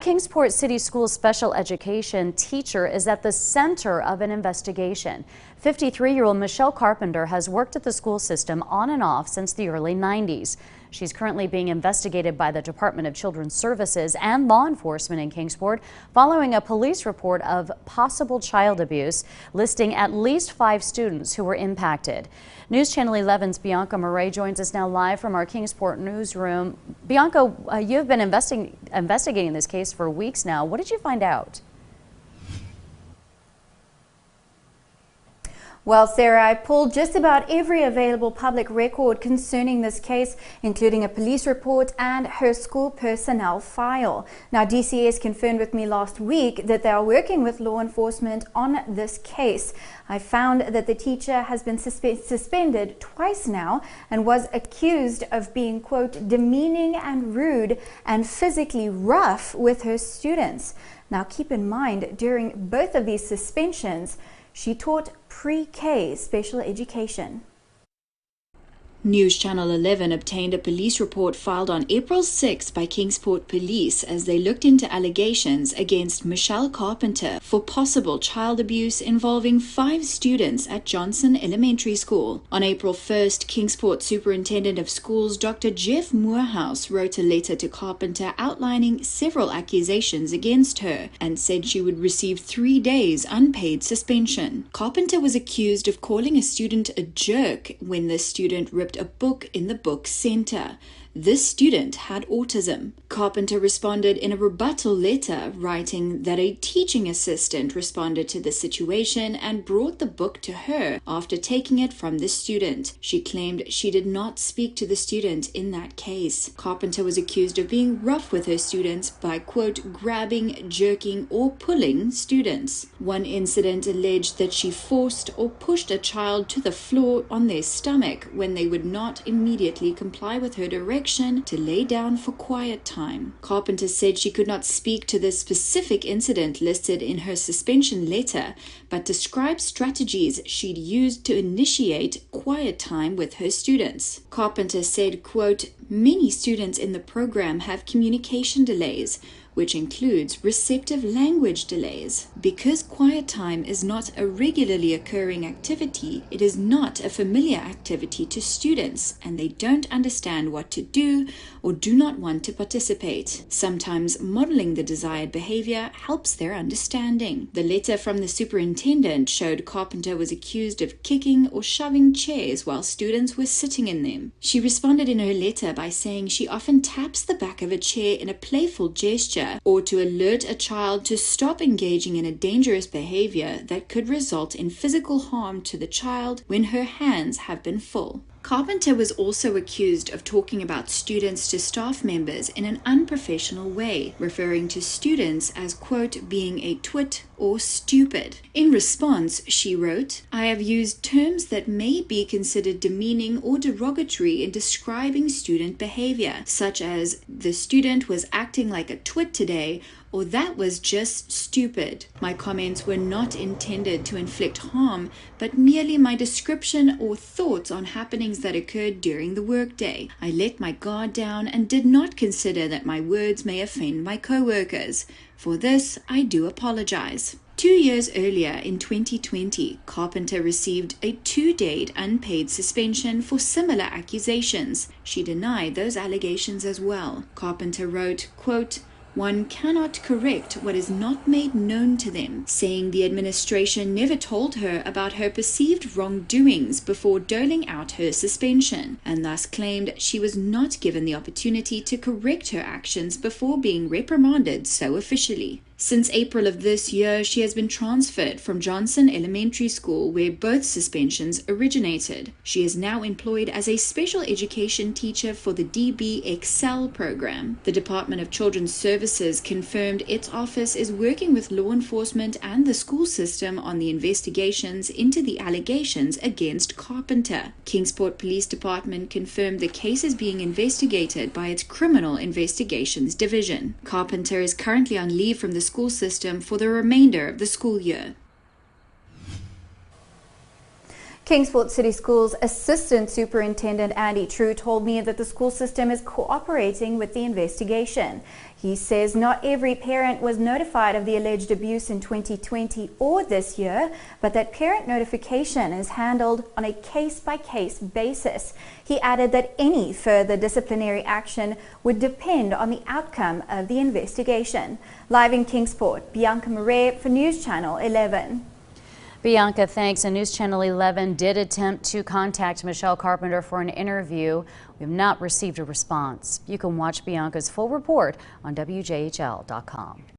Kingsport City Schools special education teacher is at the center of an investigation. 53-year-old Michelle Carpenter has worked at the school system on and off since the early 90s. She's currently being investigated by the Department of Children's Services and law enforcement in Kingsport following a police report of possible child abuse, listing at least 5 students who were impacted. News Channel 11's Bianca Murray joins us now live from our Kingsport newsroom. Bianca, you've been investigating this case for weeks now. What did you find out? Well, Sarah, I pulled just about every available public record concerning this case, including a police report and her school personnel file. Now, DCS confirmed with me last week that they are working with law enforcement on this case. I found that the teacher has been suspended twice now and was accused of being, quote, demeaning and rude and physically rough with her students. Now, keep in mind, during both of these suspensions, she taught pre-K special education. News Channel 11 obtained a police report filed on April 6 by Kingsport Police as they looked into allegations against Michelle Carpenter for possible child abuse involving 5 students at Johnson Elementary School. On April 1st, Kingsport Superintendent of Schools Dr. Jeff Moorhouse wrote a letter to Carpenter outlining several accusations against her and said she would receive 3 days unpaid suspension. Carpenter was accused of calling a student a jerk when the student ripped a book in the book center. This student had autism. Carpenter responded in a rebuttal letter, writing that a teaching assistant responded to the situation and brought the book to her after taking it from the student. She claimed she did not speak to the student in that case. Carpenter was accused of being rough with her students by, quote, grabbing, jerking, or pulling students. One incident alleged that she forced or pushed a child to the floor on their stomach when they would not immediately comply with her direction to lay down for quiet time. Carpenter said she could not speak to the specific incident listed in her suspension letter, but described strategies she'd used to initiate quiet time with her students. Carpenter said, quote, many students in the program have communication delays, which includes receptive language delays. Because quiet time is not a regularly occurring activity, it is not a familiar activity to students, and they don't understand what to do or do not want to participate. Sometimes modeling the desired behavior helps their understanding. The letter from the superintendent showed Carpenter was accused of kicking or shoving chairs while students were sitting in them. She responded in her letter by saying she often taps the back of a chair in a playful gesture or to alert a child to stop engaging in a dangerous behavior that could result in physical harm to the child when her hands have been full. Carpenter was also accused of talking about students to staff members in an unprofessional way, referring to students as, quote, being a twit or stupid. In response, she wrote, I have used terms that may be considered demeaning or derogatory in describing student behavior, such as, the student was acting like a twit today, or that was just stupid. My comments were not intended to inflict harm, but merely my description or thoughts on happenings that occurred during the workday. I let my guard down and did not consider that my words may offend my co-workers. For this, I do apologize. 2 years earlier, in 2020, Carpenter received a 2-day unpaid suspension for similar accusations. She denied those allegations as well. Carpenter wrote, quote, one cannot correct what is not made known to them, saying the administration never told her about her perceived wrongdoings before doling out her suspension, and thus claimed she was not given the opportunity to correct her actions before being reprimanded so officially. Since April of this year, she has been transferred from Johnson Elementary School, where both suspensions originated. She is now employed as a special education teacher for the DB Excel program. The Department of Children's Services confirmed its office is working with law enforcement and the school system on the investigations into the allegations against Carpenter. Kingsport Police Department confirmed the case is being investigated by its Criminal Investigations Division. Carpenter is currently on leave from the school system for the remainder of the school year. Kingsport City Schools Assistant Superintendent Andy True told me that the school system is cooperating with the investigation. He says not every parent was notified of the alleged abuse in 2020 or this year, but that parent notification is handled on a case-by-case basis. He added that any further disciplinary action would depend on the outcome of the investigation. Live in Kingsport, Bianca Murray for News Channel 11. Bianca, thanks. And News Channel 11 did attempt to contact Michelle Carpenter for an interview. We have not received a response. You can watch Bianca's full report on WJHL.com.